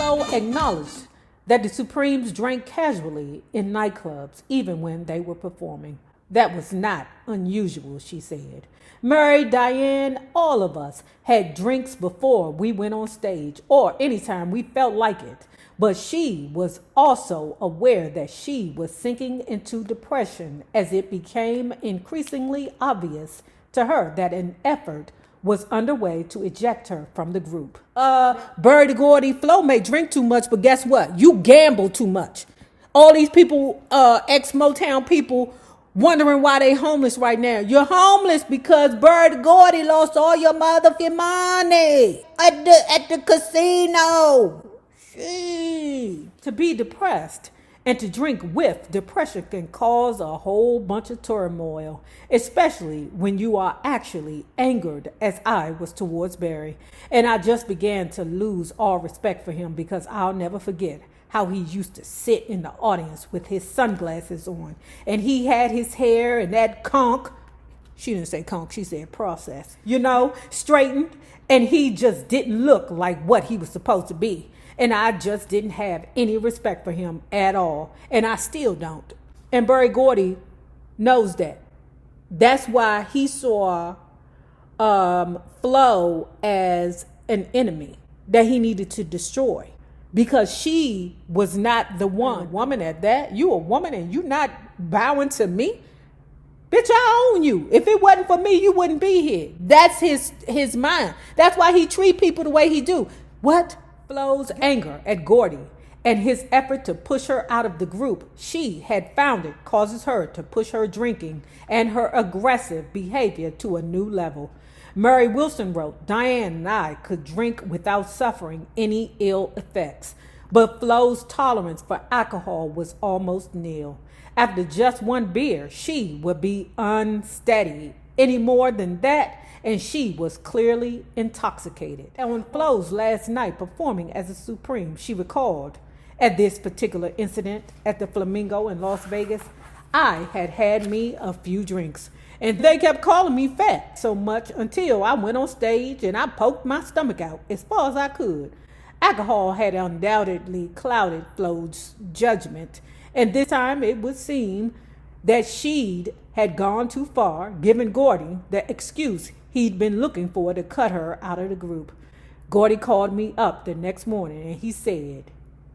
Flo acknowledged that the Supremes drank casually in nightclubs, even when they were performing. That was not unusual, she said. Mary, Diane, all of us had drinks before we went on stage or anytime we felt like it. But she was also aware that she was sinking into depression as it became increasingly obvious to her that an effort was underway to eject her from the group. Bird Gordy, Flo may drink too much, but guess what? You gamble too much. All these people, ex-Motown people, wondering why they homeless right now. You're homeless because Bird Gordy lost all your motherfucking money at the casino. To be depressed and to drink with depression can cause a whole bunch of turmoil, especially when you are actually angered as I was towards Barry. And I just began to lose all respect for him because I'll never forget how he used to sit in the audience with his sunglasses on. And he had his hair and that conch, she didn't say conch, she said process, straightened. And he just didn't look like what he was supposed to be. And I just didn't have any respect for him at all. And I still don't. And Berry Gordy knows that. That's why he saw Flo as an enemy that he needed to destroy. Because she was not the one. Woman at that. You a woman and you not bowing to me? Bitch, I own you. If it wasn't for me, you wouldn't be here. That's his mind. That's why he treat people the way he do. What? Flo's anger at Gordy and his effort to push her out of the group she had founded causes her to push her drinking and her aggressive behavior to a new level. Murray Wilson wrote, Diane and I could drink without suffering any ill effects, but Flo's tolerance for alcohol was almost nil. After just one beer, she would be unsteady. Any more than that, and she was clearly intoxicated. And on Flo's last night performing as a Supreme, she recalled, at this particular incident at the Flamingo in Las Vegas, I had me a few drinks. And they kept calling me fat so much until I went on stage and I poked my stomach out as far as I could. Alcohol had undoubtedly clouded Flo's judgment, and this time it would seem that she'd had gone too far, giving Gordy the excuse he'd been looking for to cut her out of the group. Gordy called me up the next morning and he said,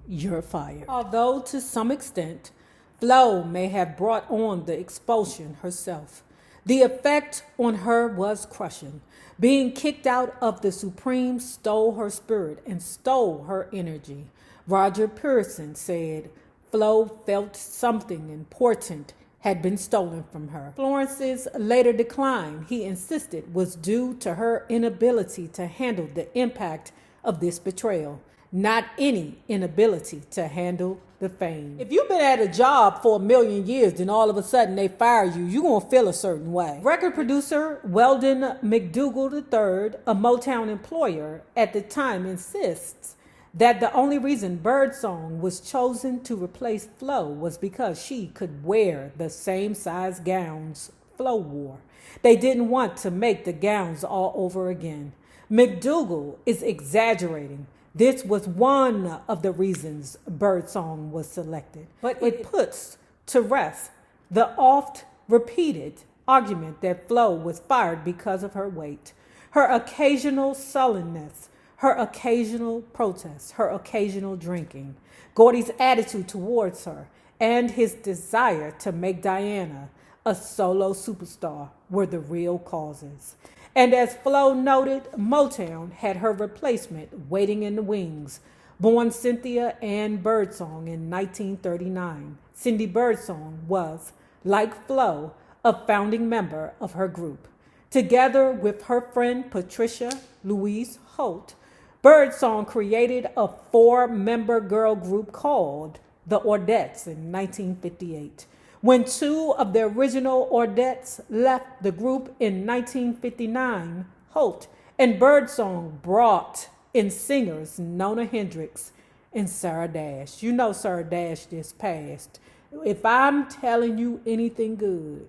"You're fired." Although to some extent, Flo may have brought on the expulsion herself, the effect on her was crushing. Being kicked out of the Supreme stole her spirit and stole her energy. Roger Pearson said Flo felt something important had been stolen from her. Florence's later decline, he insisted, was due to her inability to handle the impact of this betrayal, not any inability to handle the fame. If you've been at a job for 1,000,000 years, then all of a sudden they fire you, you're going to feel a certain way. Record producer Weldon McDougal III, a Motown employer at the time, insists that the only reason Birdsong was chosen to replace Flo was because she could wear the same size gowns Flo wore. They didn't want to make the gowns all over again. McDougal is exaggerating. This was one of the reasons Birdsong was selected, but it puts to rest the oft-repeated argument that Flo was fired because of her weight, her occasional sullenness, her occasional protests, her occasional drinking, Gordy's attitude towards her, and his desire to make Diana a solo superstar were the real causes. And as Flo noted, Motown had her replacement waiting in the wings, born Cynthia Ann Birdsong in 1939. Cindy Birdsong was, like Flo, a founding member of her group. Together with her friend Patricia Louise Holt, Birdsong created a 4-member girl group called the Ordettes in 1958. When 2 of the original Ordettes left the group in 1959, Holt and Birdsong brought in singers Nona Hendrix and Sarah Dash. You know Sarah Dash just passed. If I'm telling you anything good,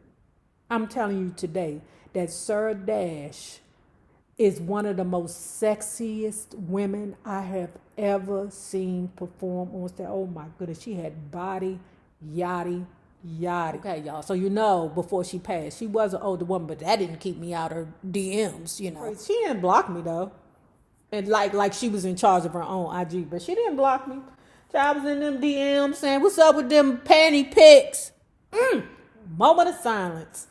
I'm telling you today that Sarah Dash is one of the most sexiest women I have ever seen perform on stage. Oh my goodness, she had body, yachty. Okay, y'all. So before she passed, she was an older woman, but that didn't keep me out her DMs. She didn't block me though, and like she was in charge of her own IG, but she didn't block me. So I was in them DMs saying, "What's up with them panty pics?" Moment of silence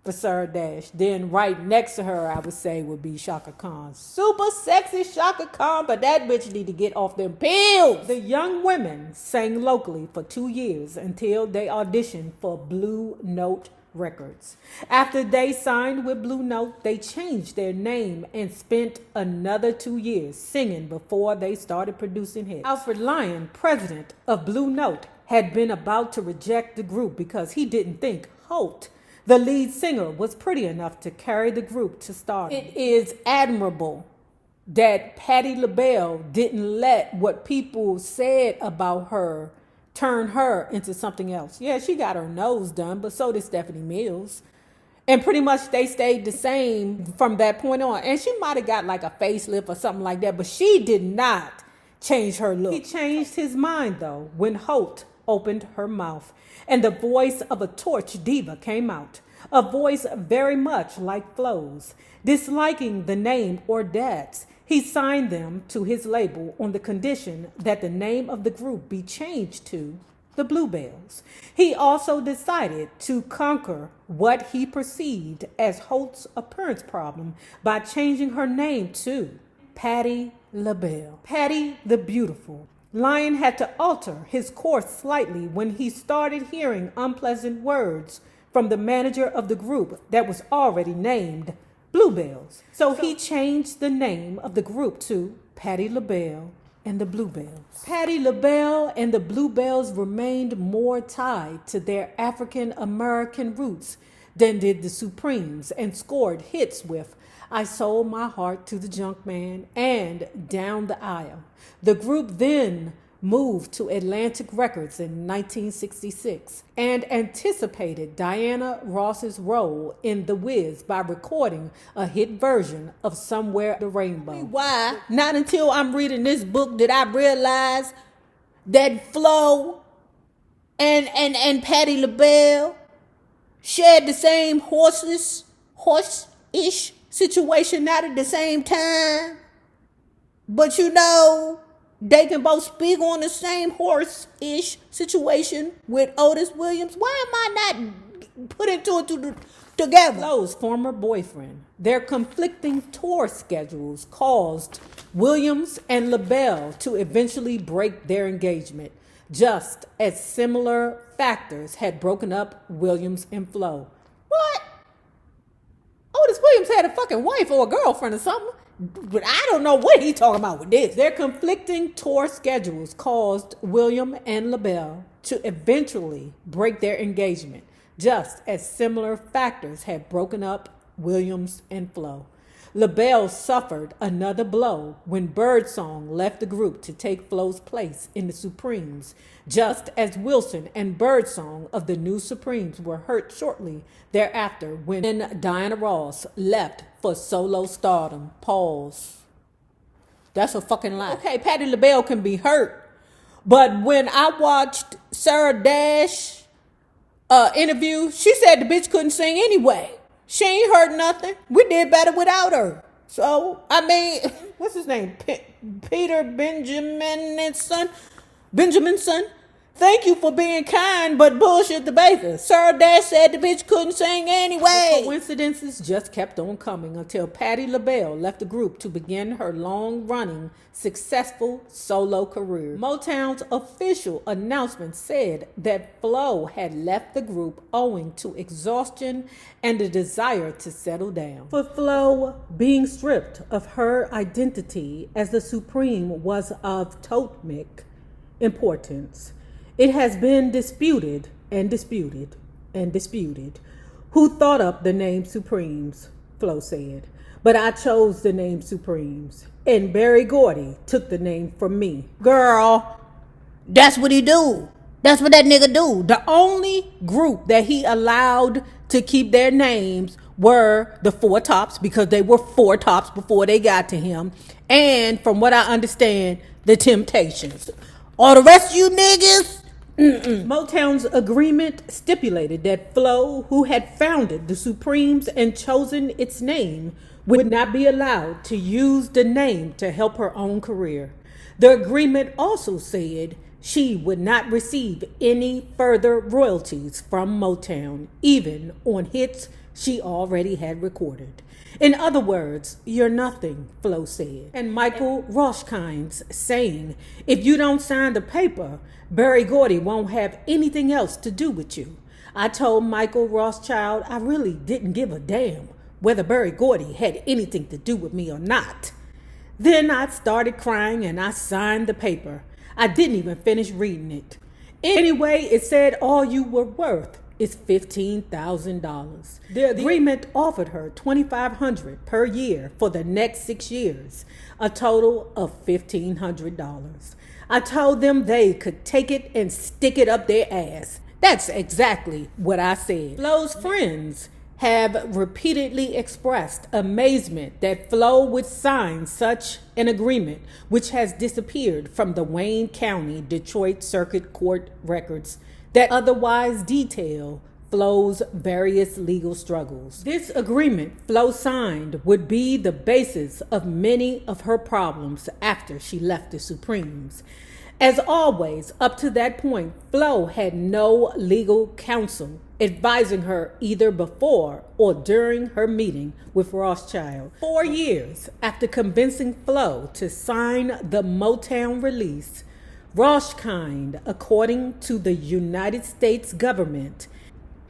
for Sarah Dash. Then right next to her, I would say, would be Shaka Khan. Super sexy Shaka Khan, but that bitch need to get off them pills. The young women sang locally for 2 years until they auditioned for Blue Note Records. After they signed with Blue Note, they changed their name and spent another 2 years singing before they started producing hits. Alfred Lyon, president of Blue Note, had been about to reject the group because he didn't think Holt, the lead singer, was pretty enough to carry the group to stardom. It is admirable that Patti LaBelle didn't let what people said about her turn her into something else. Yeah, she got her nose done, but so did Stephanie Mills. And pretty much they stayed the same from that point on. And she might have got like a facelift or something like that, but she did not change her look. He changed his mind though when Holt opened her mouth and the voice of a torch diva came out. A voice very much like Flo's. Disliking the name Ordettes, he signed them to his label on the condition that the name of the group be changed to the Bluebells. He also decided to conquer what he perceived as Holt's appearance problem by changing her name to Patti LaBelle. Patti the Beautiful. Lyon had to alter his course slightly when he started hearing unpleasant words from the manager of the group that was already named Bluebells. So he changed the name of the group to Patti LaBelle and the Bluebells. Patti LaBelle and the Bluebells remained more tied to their African American roots than did the Supremes and scored hits with I Sold My Heart to the Junk Man and Down the Aisle. The group then moved to Atlantic Records in 1966 and anticipated Diana Ross's role in The Wiz by recording a hit version of Somewhere the Rainbow. Why? Not until I'm reading this book did I realize that Flo and Patti LaBelle shared the same horse-ish situation, not at the same time. But they can both speak on the same horse-ish situation with Otis Williams. Why am I not putting two and two together? Flo's former boyfriend. Their conflicting tour schedules caused Williams and Labelle to eventually break their engagement, just as similar factors had broken up Williams and Flo. What? Otis Williams had a fucking wife or a girlfriend or something. But I don't know what he's talking about with this. Their conflicting tour schedules caused William and Labelle to eventually break their engagement, just as similar factors had broken up Williams and Flo. Labelle suffered another blow when Birdsong left the group to take Flo's place in the Supremes, just as Wilson and Birdsong of the New Supremes were hurt shortly thereafter when Diana Ross left for solo stardom. Pause. That's a fucking lie. Okay, Patti LaBelle can be hurt, but when I watched Sarah Dash interview, she said the bitch couldn't sing anyway. She ain't heard nothing. We did better without her. So, I mean, what's his name? Peter Benjaminson. Thank you for being kind, but bullshit the baker. Sarah Dash said the bitch couldn't sing anyway. The coincidences just kept on coming until Patti LaBelle left the group to begin her long-running, successful solo career. Motown's official announcement said that Flo had left the group owing to exhaustion and a desire to settle down. For Flo, being stripped of her identity as the Supreme was of totemic importance. It has been disputed who thought up the name Supremes, Flo said. But I chose the name Supremes, and Berry Gordy took the name from me. Girl, that's what he do. That's what that nigga do. The only group that he allowed to keep their names were the four tops, because they were four tops before they got to him. And from what I understand, the Temptations. All the rest of you niggas. Motown's agreement stipulated that Flo, who had founded the Supremes and chosen its name, would not be allowed to use the name to help her own career. The agreement also said she would not receive any further royalties from Motown, even on hits she already had recorded. In other words, you're nothing, Flo said. And Michael Rothschild's saying, if you don't sign the paper, Berry Gordy won't have anything else to do with you. I told Michael Rothschild I really didn't give a damn whether Berry Gordy had anything to do with me or not. Then I started crying and I signed the paper. I didn't even finish reading it. Anyway, it said all you were worth is $15,000. The agreement offered her $2,500 per year for the next 6 years, a total of $1,500. I told them they could take it and stick it up their ass. That's exactly what I said. Flo's friends have repeatedly expressed amazement that Flo would sign such an agreement, which has disappeared from the Wayne County Detroit Circuit Court records that otherwise detail Flo's various legal struggles. This agreement Flo signed would be the basis of many of her problems after she left the Supremes. As always, up to that point, Flo had no legal counsel advising her either before or during her meeting with Rothschild. 4 years after convincing Flo to sign the Motown release, Rothschild, according to the United States government,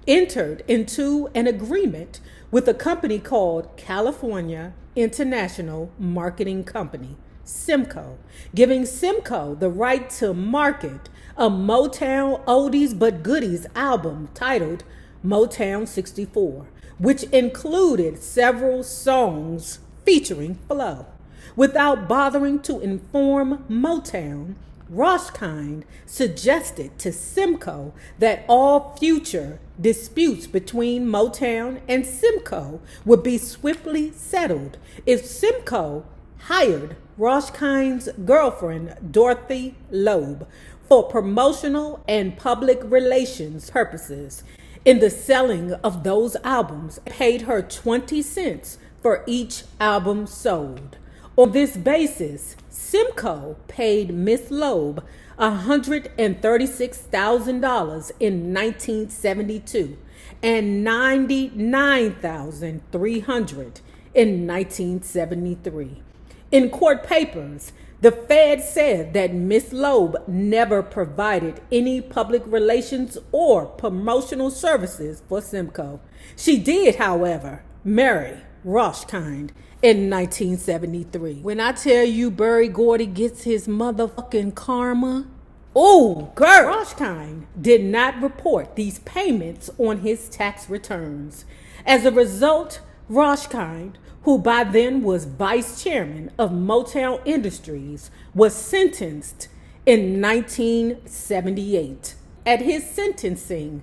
entered into an agreement with a company called California International Marketing Company, Simco, giving Simco the right to market a Motown Oldies But Goodies album titled Motown 64, which included several songs featuring Flo. Without bothering to inform Motown, Rothschild suggested to Simco that all future disputes between Motown and Simco would be swiftly settled if Simco hired Rothschild's girlfriend, Dorothy Loeb, for promotional and public relations purposes in the selling of those albums, paid her 20 cents for each album sold. On this basis, Simco paid Miss Loeb $136,000 in 1972 and $99,300 in 1973. In court papers, the Fed said that Miss Loeb never provided any public relations or promotional services for Simco. She did, however, marry Rothschild in 1973. When I tell you Berry Gordy gets his motherfucking karma, oh, girl! Rothschild did not report these payments on his tax returns. As a result, Rothschild, who by then was vice chairman of Motown Industries, was sentenced in 1978. At his sentencing,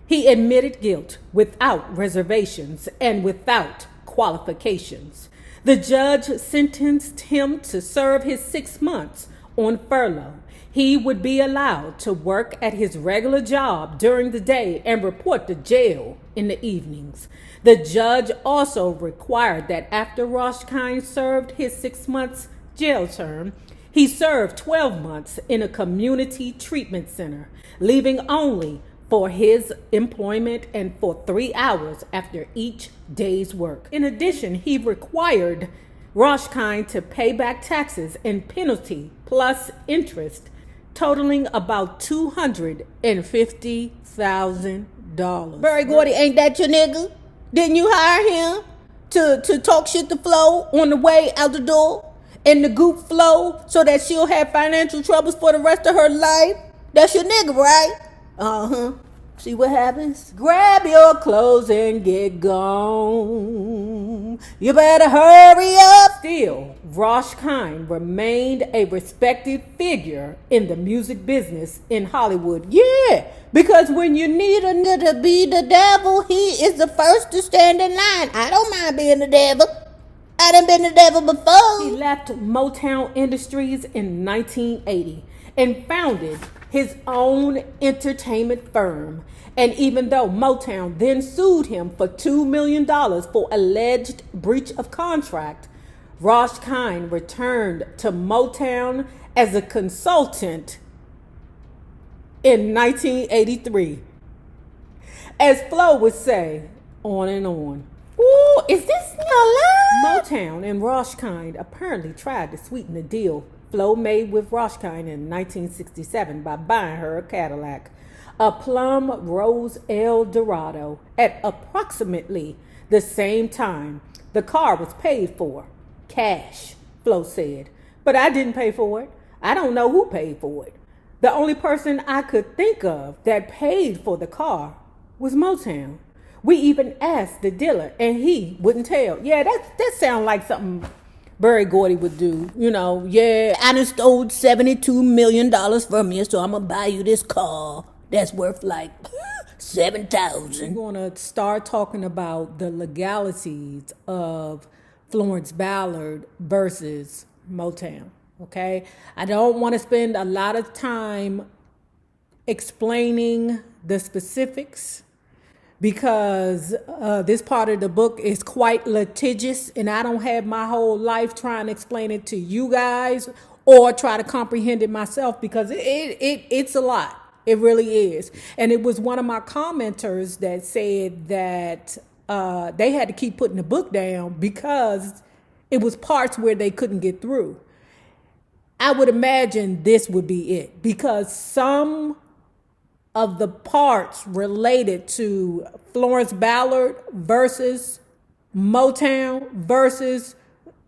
he admitted guilt without reservations and without qualifications. The judge sentenced him to serve his 6 months on furlough. He would be allowed to work at his regular job during the day and report to jail in the evenings. The judge also required that after Rothschild served his 6 months jail term, he served 12 months in a community treatment center, leaving only for his employment and for 3 hours after each day's work. In addition, he required Rothschild to pay back taxes and penalty plus interest, totaling about $250,000. Berry Gordy, ain't that your nigga? Didn't you hire him to talk shit to Flo on the way out the door and to goop Flo so that she'll have financial troubles for the rest of her life? That's your nigga, right? Uh-huh. See what happens? Grab your clothes and get gone. You better hurry up. Still, Rosh Kine remained a respected figure in the music business in Hollywood. Yeah, because when you need a nigga to be the devil, he is the first to stand in line. I don't mind being the devil. I done been the devil before. He left Motown Industries in 1980 and founded his own entertainment firm. And even though Motown then sued him for $2 million for alleged breach of contract, Rosh Kine returned to Motown as a consultant in 1983. As Flo would say, on and on. Ooh, is this alive? Motown and Rosh Kine apparently tried to sweeten the deal Flo made with Rosh Kine in 1967 by buying her a Cadillac, a plum rose El Dorado. At approximately the same time, the car was paid for. Cash, Flo said. But I didn't pay for it. I don't know who paid for it. The only person I could think of that paid for the car was Motown. We even asked the dealer, and he wouldn't tell. Yeah, that sounds like something Berry Gordy would do. You know, yeah, I done stole $72 million from you, so I'm going to buy you this car that's worth like $7,000. We're going to start talking about the legalities of Florence Ballard versus Motown, okay? I don't want to spend a lot of time explaining the specifics, because this part of the book is quite litigious, and I don't have my whole life trying to explain it to you guys or try to comprehend it myself, because it's a lot. It really is. And it was one of my commenters that said that they had to keep putting the book down because it was parts where they couldn't get through. I would imagine this would be it, because some of the parts related to Florence Ballard versus Motown versus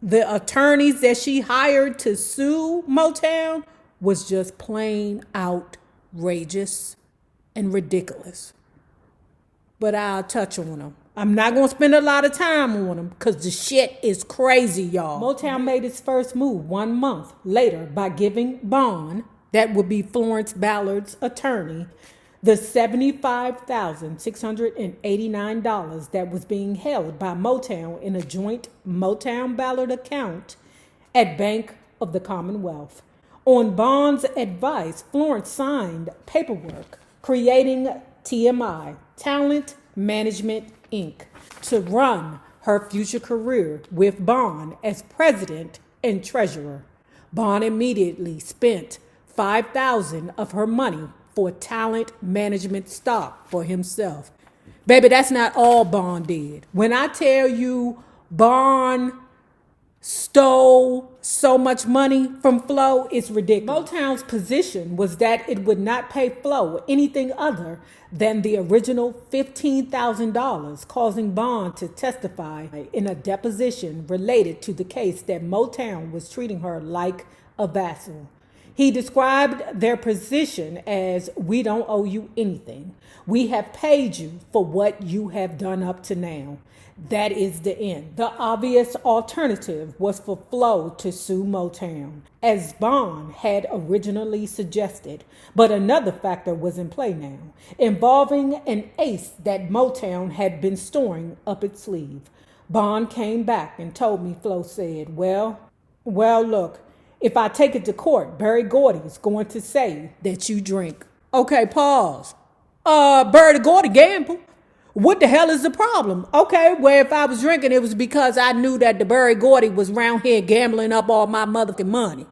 the attorneys that she hired to sue Motown was just plain outrageous and ridiculous. But I'll touch on them. I'm not going to spend a lot of time on them because the shit is crazy, y'all. Motown made its first move 1 month later by giving Bond, that would be Florence Ballard's attorney, the $75,689 that was being held by Motown in a joint Motown-Ballard account at Bank of the Commonwealth. On Bond's advice, Florence signed paperwork creating TMI, Talent Management Inc., to run her future career with Bond as president and treasurer. Bond immediately spent $5,000 of her money for talent management stock for himself. Baby, that's not all Bond did. When I tell you Bond stole so much money from Flo, it's ridiculous. Motown's position was that it would not pay Flo anything other than the original $15,000, causing Bond to testify in a deposition related to the case that Motown was treating her like a vassal. He described their position as, "We don't owe you anything. We have paid you for what you have done up to now. That is the end." The obvious alternative was for Flo to sue Motown, as Bond had originally suggested. But another factor was in play now, involving an ace that Motown had been storing up its sleeve. Bond came back and told me, Flo said, well, look, if I take it to court, Berry Gordy's going to say that you drink. Okay, pause. Berry Gordy gamble. What the hell is the problem? Okay, well, if I was drinking, it was because I knew that the Berry Gordy was around here gambling up all my motherfucking money.